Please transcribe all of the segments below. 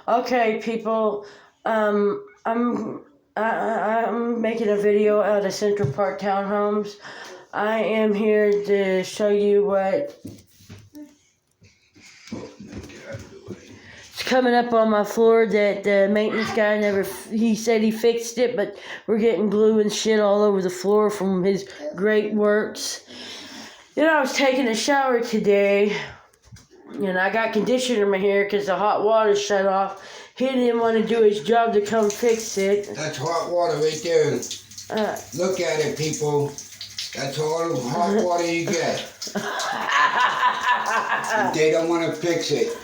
Okay, people. I'm making a video out of Central Park Townhomes. I am here to show you what it's coming up on my floor that the maintenance guy he said he fixed it, but we're getting glue and shit all over the floor from his great works. Then I was taking a shower today, and I got conditioner in my hair because the hot water shut off. He didn't want to do his job to come fix it. That's hot water right there. Look at it, people. That's all the hot water you get. They don't want to fix it.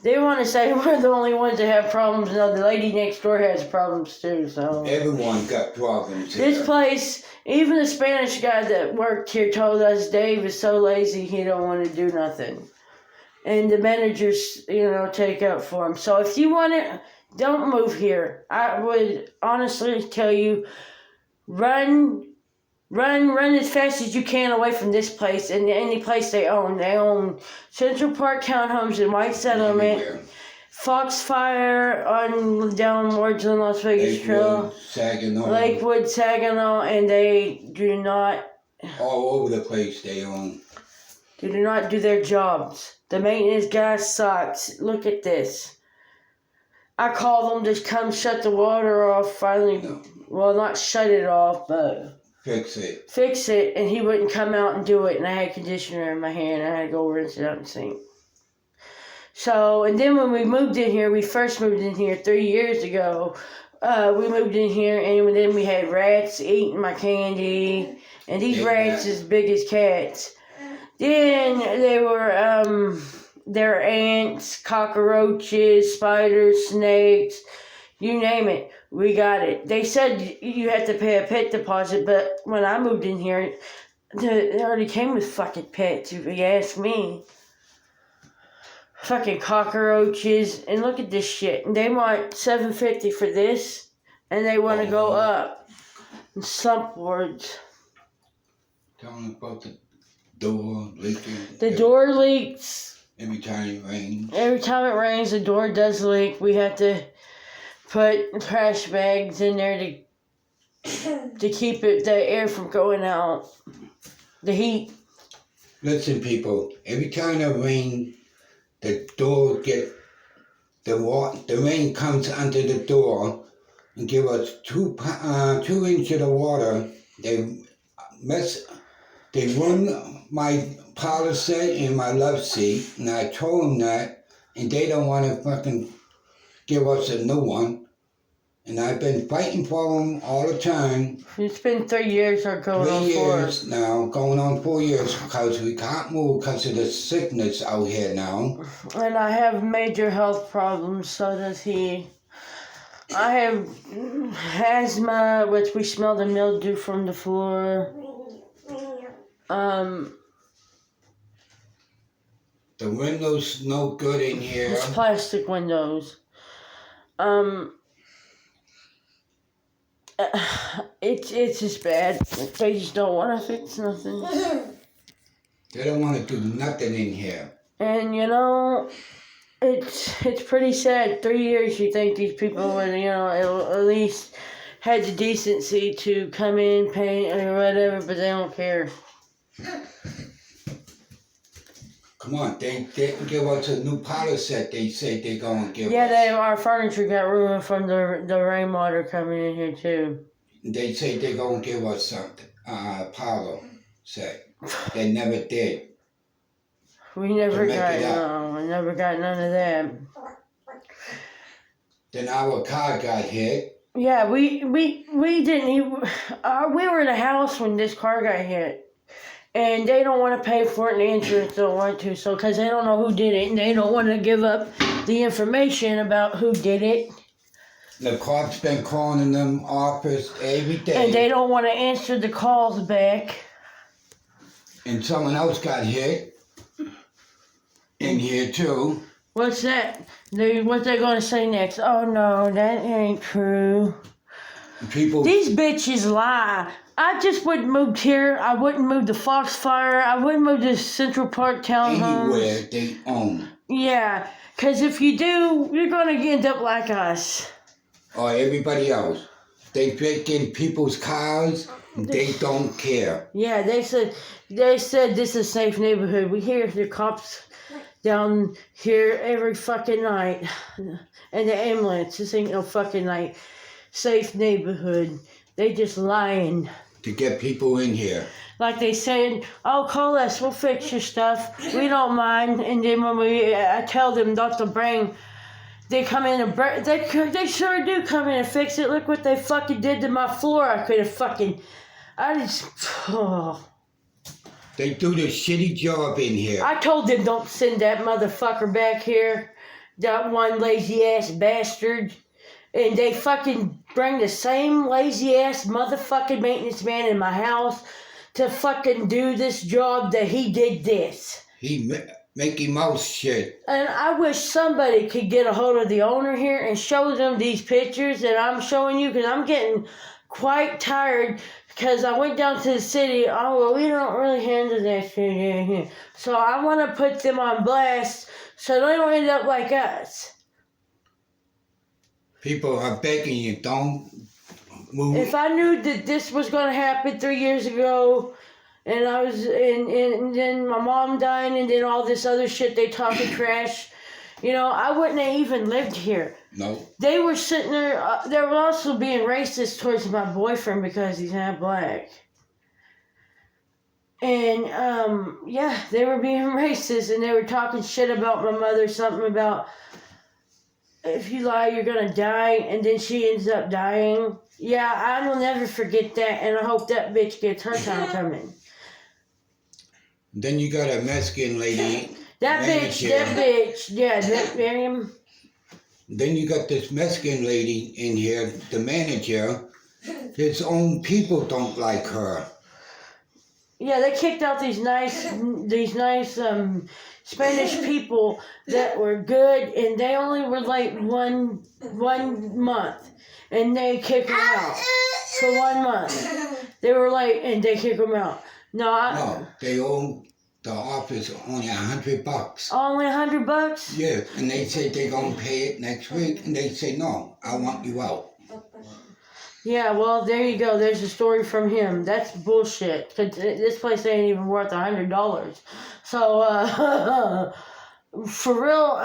They want to say we're the only ones that have problems. No, the lady next door has problems too. So everyone got problems. This place, even the Spanish guy that worked here told us Dave is so lazy he don't want to do nothing, and the managers, take up for him. So if you want it, don't move here. I would honestly tell you, run as fast as you can away from this place and any place they own. They own Central Park Townhomes in White Settlement, Foxfire on downwards on Las Vegas Trail, Lakewood, Saginaw, and they do not... all over the place they own. They do not do their jobs. The maintenance guy sucks. Look at this. I called them to come shut the water off finally. No. Well, not shut it off, but... Fix it, and he wouldn't come out and do it, and I had conditioner in my hand, and I had to go rinse it out in the sink. So, and then when we first moved in here 3 years ago, we moved in here, and then we had rats eating my candy, and these rats as big as cats. Then there were ants, cockroaches, spiders, snakes, you name it. We got it. They said you had to pay a pet deposit, but when I moved in here, they already came with fucking pets, if you ask me. Fucking cockroaches. And look at this shit. And they want $750 for this, and they want to go up in slump wards. Tell them about the door leaking. The door leaks. Every time it rains. Every time it rains, the door does leak. We have to put trash bags in there to keep the air from going out. The heat. Listen, people. Every time it rains, the door the rain comes under the door and give us 2 inches of water. They run my parlor set and my love seat, and I told them that, and they don't want to fucking give us a new one. And I've been fighting for them all the time. It's been 3 years or going on 4. 3 years now, going on 4 years, because we can't move because of the sickness out here now. And I have major health problems, so does he. I have asthma, which we smell the mildew from the floor. The windows no good in here. It's plastic windows. It's just bad. They just don't want to fix nothing. They don't want to do nothing in here. And it's pretty sad. 3 years, you think these people would, at least had the decency to come in, paint or whatever, but they don't care. Come on, they didn't give us a new parlor set. They say they're going to give us. Yeah, our furniture got ruined from the rainwater coming in here too. They say they're going to give us a parlor set. They never did. We never got none of that. Then our car got hit. Yeah, we didn't even. We were in a house when this car got hit. And they don't want to pay for it, and the insurance don't want to, so because they don't know who did it, and they don't want to give up the information about who did it. The cops been calling in them office every day. And they don't want to answer the calls back. And someone else got hit in here too. What's that? What they going to say next? Oh no, that ain't true. These bitches lie. I just wouldn't move here. I wouldn't move to Foxfire. I wouldn't move to Central Park Townhomes. Anywhere they own. Yeah, because if you do, you're going to end up like us. Or everybody else. They break in people's cars. They don't care. Yeah, they said this is a safe neighborhood. We hear the cops down here every fucking night, and the ambulance. This ain't no fucking like safe neighborhood. They just lying. To get people in here. Like they said, oh, call us, we'll fix your stuff. We don't mind. And then when I tell them not to bring, they come in and they sure do come in and fix it. Look what they fucking did to my floor. I could have fucking, I just, oh. They do the shitty job in here. I told them don't send that motherfucker back here. That one lazy ass bastard. And they fucking bring the same lazy ass motherfucking maintenance man in my house to fucking do this job that he did this. He Mickey Mouse shit. And I wish somebody could get a hold of the owner here and show them these pictures that I'm showing you, because I'm getting quite tired, because I went down to the city. Oh, well, we don't really handle that shit here. So I want to put them on blast so they don't end up like us. People are begging you, don't move. If I knew that this was going to happen 3 years ago, and I was, and then my mom dying, and then all this other shit, they talking trash, you know, I wouldn't have even lived here. No. They were sitting there, they were also being racist towards my boyfriend because he's half black. And, yeah, they were being racist, and they were talking shit about my mother, something about, if you lie, you're gonna die, and then she ends up dying. Yeah, I will never forget that, and I hope that bitch gets her time coming. Then you got a Mexican lady. That bitch, yeah, that Miriam. Then you got this Mexican lady in here, the manager. His own people don't like her. Yeah, they kicked out these nice Spanish people that were good, and they only were like one month, and they kicked them out for 1 month. They were like, and they kicked them out. No, they owe the office only $100. Only $100? Yeah, and they say they're gonna pay it next week, and they say no, I want you out. Yeah, well, there you go. There's a story from him. That's bullshit. 'Cause this place ain't even worth $100. So, for real,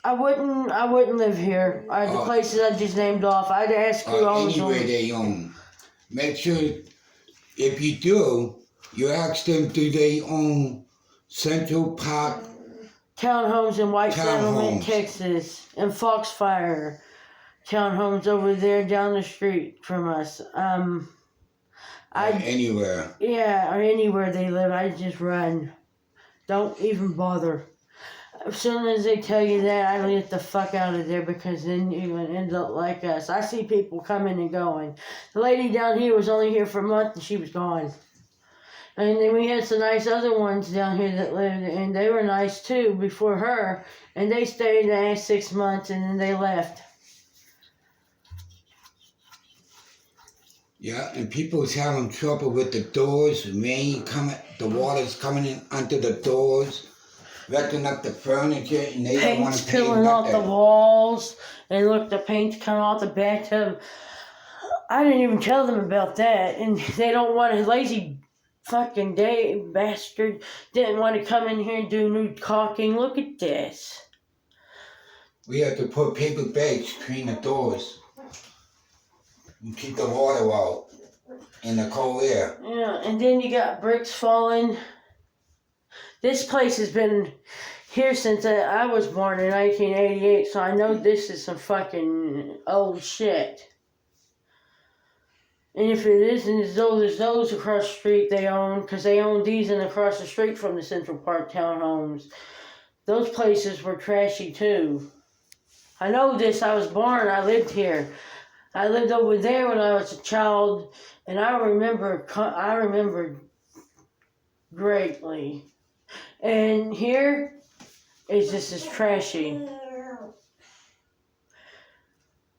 I wouldn't live here. The places I just named off. I'd ask who owns them. Anyway they own. Make sure, if you do, you ask them, do they own Central Park? Townhomes in White Settlement, Texas, and Foxfire. Townhomes over there down the street from us. Anywhere. Yeah, or anywhere they live, I just run. Don't even bother. As soon as they tell you that, I get the fuck out of there, because then you're going to end up like us. I see people coming and going. The lady down here was only here for a month and she was gone. And then we had some nice other ones down here that lived, and they were nice too before her. And they stayed there 6 months and then they left. Yeah, and people's having trouble with the doors, rain coming, the water's coming in under the doors, wrecking up the furniture, and they don't want to pay Paint's peeling off the nothing. walls, and look, the paint's coming off the bathtub. I didn't even tell them about that, and they don't want a lazy fucking bastard didn't want to come in here and do new caulking. Look at this. We have to put paper bags between the doors and keep the water out in the cold air. Yeah, and then you got bricks falling. This place has been here since I was born in 1988, so I know this is some fucking old shit. And if it isn't as old as those across the street they own, because they own these and across the street from the Central Park townhomes, those places were trashy too. I know this, I was born, I lived here. I lived over there when I was a child, and I remember greatly. And here is just as trashy.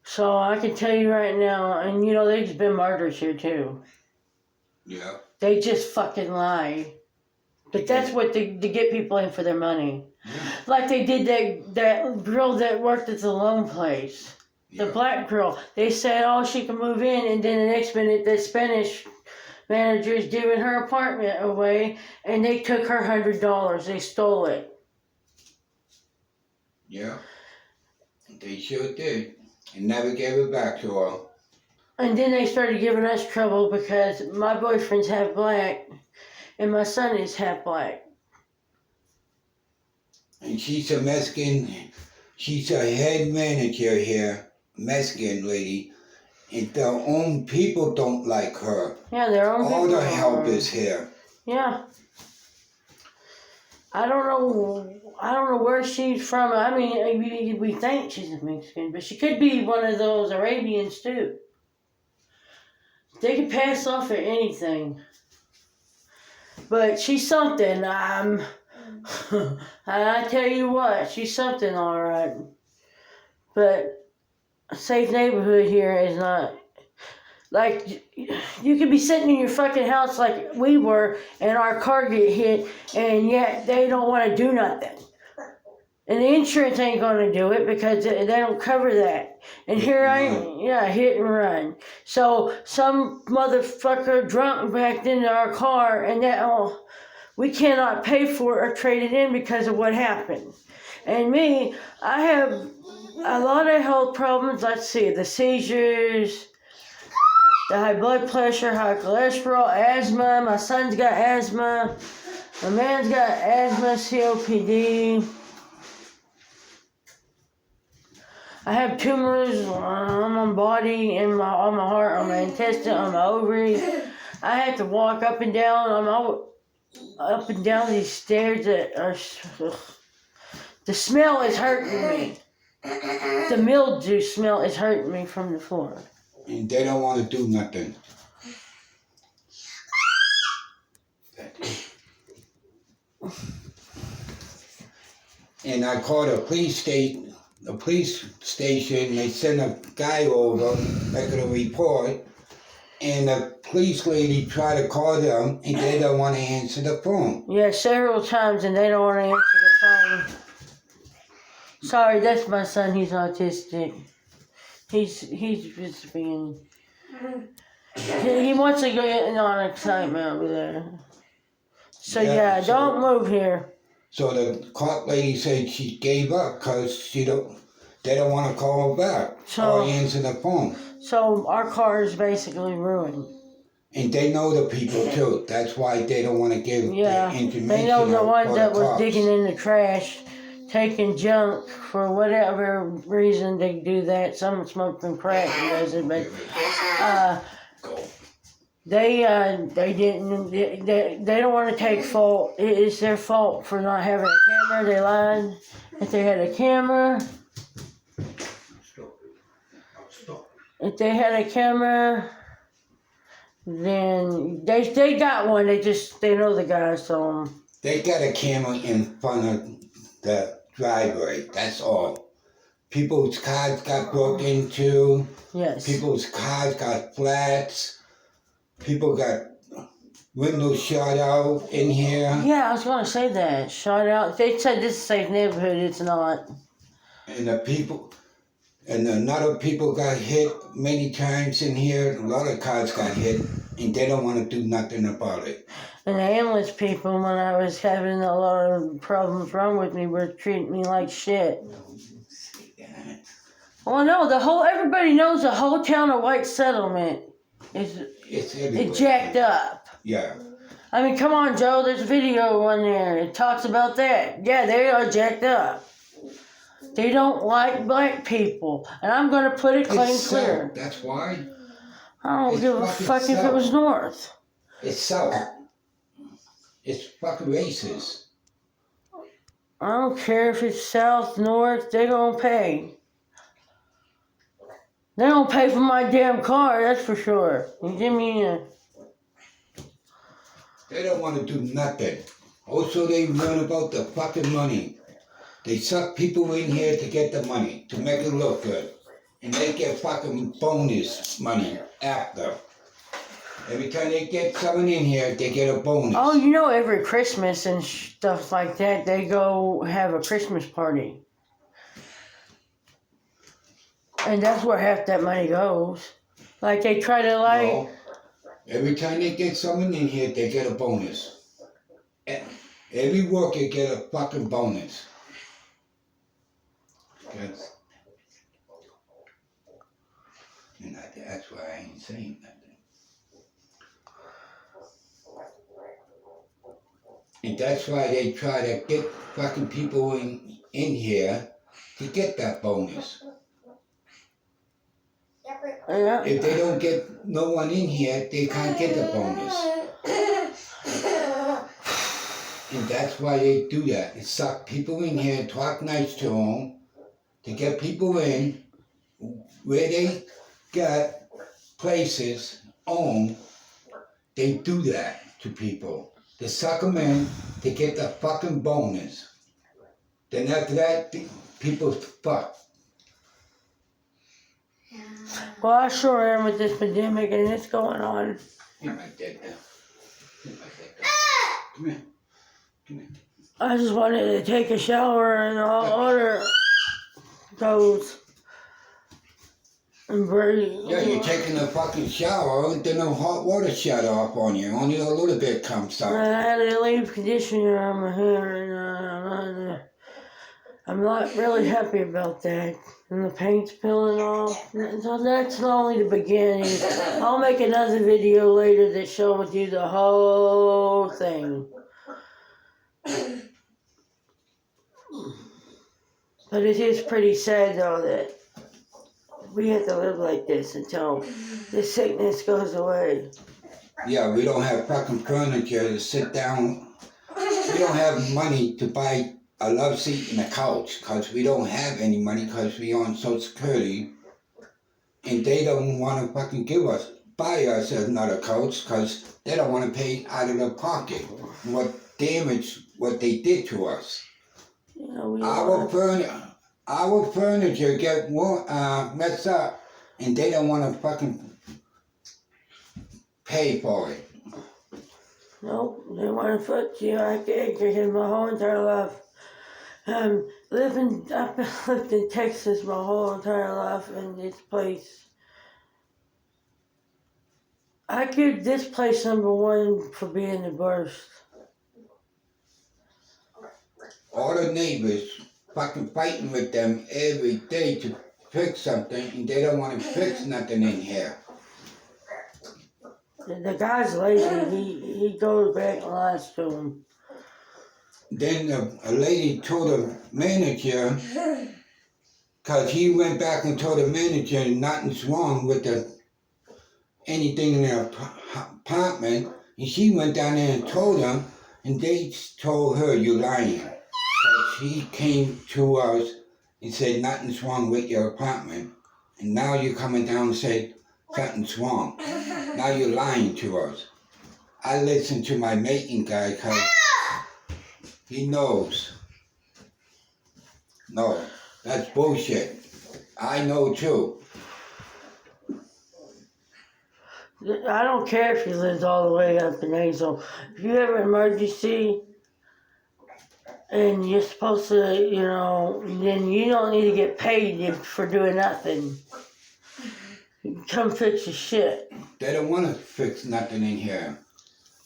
So I can tell you right now, and you know, there's been murders here too. Yeah. They just fucking lie. But that's what they get people in for their money. Like they did that girl that worked at the loan place. The Yeah. black girl. They said, oh, she can move in, and then the next minute the Spanish manager is giving her apartment away, and they took her $100. They stole it. Yeah. They sure did. And never gave it back to her. And then they started giving us trouble because my boyfriend's half black, and my son is half black. And she's a Mexican. She's a head manager here, Mexican lady. And their own people don't like her. Yeah, their own All people the help is here. Yeah. I don't know where she's from. I mean, we think she's a Mexican, but she could be one of those Arabians too. They could pass off at anything. But she's something. I tell you what, she's something, all right. But a safe neighborhood here is not. Like, you could be sitting in your fucking house like we were, and our car get hit, and yet they don't want to do nothing. And the insurance ain't going to do it because they don't cover that. And here I am, hit and run. So some motherfucker drunk backed into our car, and we cannot pay for it or trade it in because of what happened. And me, I have a lot of health problems. Let's see, the seizures, the high blood pressure, high cholesterol, asthma. My son's got asthma. My man's got asthma, COPD. I have tumors on my body, on my heart, on my intestine, on my ovaries. I have to walk up and down these stairs that are. The smell is hurting me. The mildew smell is hurting me from the floor. And they don't want to do nothing. And I called the police station. They sent a guy over making a report, and the police lady tried to call them, and they don't want to answer the phone. Yeah, several times, and they don't want to answer the phone. Sorry, that's my son. He's autistic. He's just being. He wants to get on excitement over there. So yeah, don't move here. So the cop lady said she gave up because they don't want to call her back or answer the phone. So our car is basically ruined. And they know the people too. That's why they don't want to give the information. They know the one that was cops. digging in the trash, taking junk for whatever reason they do that. Some smoke from crack and does it, but they don't want to take fault. It's their fault for not having a camera. They lied. If they had a camera, then they got one. They know the guy, so. They got a camera in front of the driveway. That's all. People's cars got broke into. Yes. People's cars got flats. People got windows shot out in here. Yeah, I was going to say that. Shot out. They said this is a safe neighborhood. It's not. And another people got hit many times in here. A lot of cars got hit, and they don't want to do nothing about it. And the ambulance people, when I was having a lot of problems wrong with me, were treating me like shit. Well, no, everybody knows the whole town of White Settlement is jacked up. Yeah. I mean, come on, Joe, there's a video on there. It talks about that. Yeah, they are jacked up. They don't like black people. And I'm going to put it clear. South. That's why. I don't give a fuck if it was north. It's south. It's fucking racist. I don't care if it's south, north, they're going to pay. They don't pay for my damn car, that's for sure. You give me a... They don't want to do nothing. Also, they learn about the fucking money. They suck people in here to get the money, to make it look good. And they get fucking bonus money after. Every time they get someone in here, they get a bonus. Oh, you know, every Christmas and stuff like that, they go have a Christmas party. And that's where half that money goes. Like, they try to, like... No. Every time they get someone in here, they get a bonus. Every worker get a fucking bonus. That's why I ain't saying nothing. And that's why they try to get fucking people in here to get that bonus. Yeah. If they don't get no one in here, they can't get the bonus. And that's why they do that. They suck people in here, talk nice to them, to get people in where they got places owned. They do that to people. They suck them in to get the fucking bonus. Then after that, people fuck. Well, I sure am with this pandemic and it's going on. You're my dead now. You're my dead now. Come here. Come here. I just wanted to take a shower and I'll order those and breathe. Yeah, you're taking a fucking shower, then the hot water shut off on you. Only a little bit comes out. I had a leave conditioner on my hair and I'm not really happy about that. And the paint's peeling off. So that's only the beginning. I'll make another video later that shows you the whole thing. But it is pretty sad though that we have to live like this until the sickness goes away. Yeah, we don't have fucking furniture to sit down. We don't have money to buy a love seat and a couch because we don't have any money because we on Social Security. And they don't want to fucking buy us another couch because they don't want to pay out of their pocket what they did to us. Yeah, our furniture get messed up and they don't want to fucking pay for it. Nope, they want to put you like because my whole entire life. I've lived in Texas my whole entire life in this place. I give this place number one for being the worst. All the neighbors fucking fighting with them every day to fix something and they don't want to fix nothing in here. The guy's lazy. He goes back and lies to him. Then a lady told the manager, because he went back and told the manager nothing's wrong with anything in the apartment, and she went down there and told him, and they told her, you're lying. Because he came to us and said nothing's wrong with your apartment, and now you're coming down and say something's wrong. Now you're lying to us. I listened to my mating guy because he knows. No, that's bullshit. I know too. I don't care if he lives all the way up in Hazel. If you have an emergency and you're supposed to, then you don't need to get paid for doing nothing. Come fix your shit. They don't want to fix nothing in here.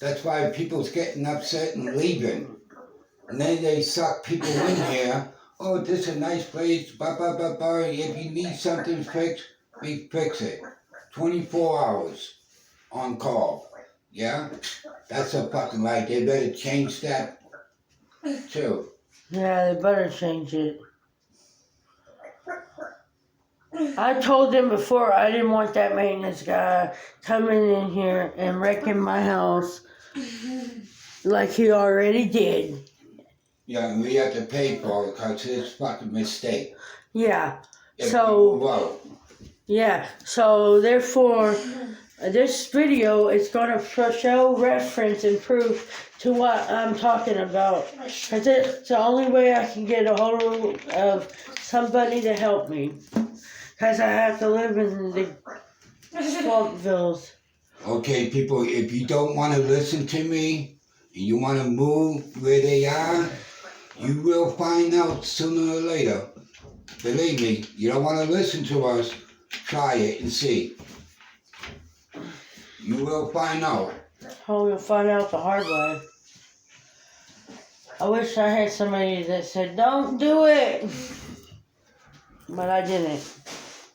That's why people's getting upset and leaving. And then they suck people in here. Oh, this is a nice place, blah, blah, blah, blah. If you need something fixed, we fix it. 24 hours on call. Yeah? That's a fucking lie. They better change that too. Yeah, they better change it. I told them before I didn't want that maintenance guy coming in here and wrecking my house like he already did. Yeah, and we have to pay for it because it's a fucking mistake. Yeah. So Therefore, this video is going to show reference and proof to what I'm talking about. Because it's the only way I can get a hold of somebody to help me. Because I have to live in the Swampvilles. Okay, people, if you don't want to listen to me, and you want to move where they are, you will find out sooner or later. Believe me, you don't want to listen to us, try it and see. You will find out. Oh, you'll find out the hard way. I wish I had somebody that said, don't do it. But I didn't.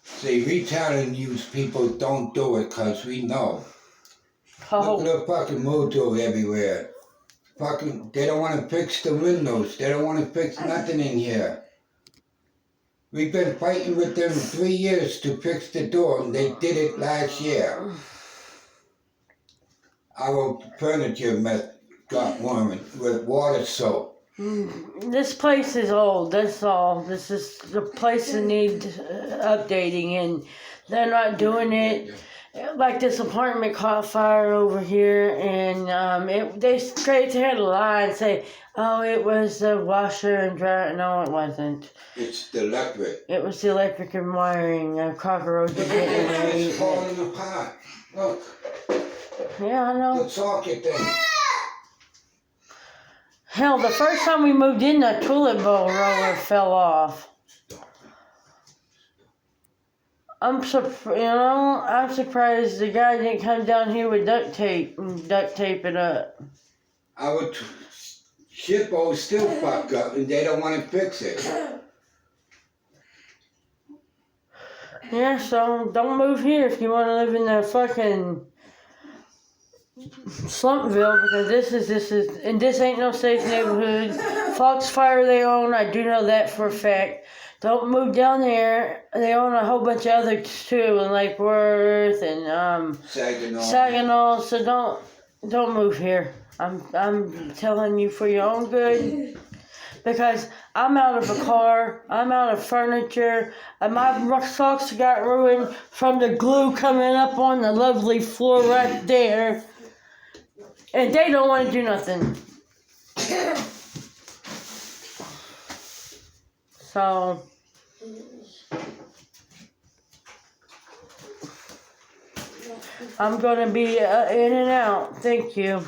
See, we telling you people don't do it because we know. Oh. Look at the fucking mojo everywhere. Fucking, they don't want to fix the windows. They don't want to fix nothing in here. We've been fighting with them 3 years to fix the door, and they did it last year. Our furniture got warm with water soap. This place is old, that's all. This is the place that needs updating, and they're not doing it. Like this apartment caught fire over here, and they straight had a lie and say, oh, it was the washer and dryer. No, it wasn't. It's the electric. It was the electric and wiring. Cockroaches getting ready. It's falling apart. Look. Yeah, I know. The socket thing. Hell, the first time we moved in, the toilet bowl roller fell off. I'm surprised the guy didn't come down here with duct tape and duct tape it up. Our shippo still fucked up, and they don't want to fix it. Yeah, so don't move here if you want to live in the fucking Slumpville, because this ain't no safe neighborhood. Foxfire they own, I do know that for a fact. Don't move down there. They own a whole bunch of others too, in Lake Worth and Saginaw. So don't move here. I'm telling you for your own good, because I'm out of a car, I'm out of furniture, and my socks got ruined from the glue coming up on the lovely floor right there. And they don't want to do nothing. So, I'm going to be in and out. Thank you.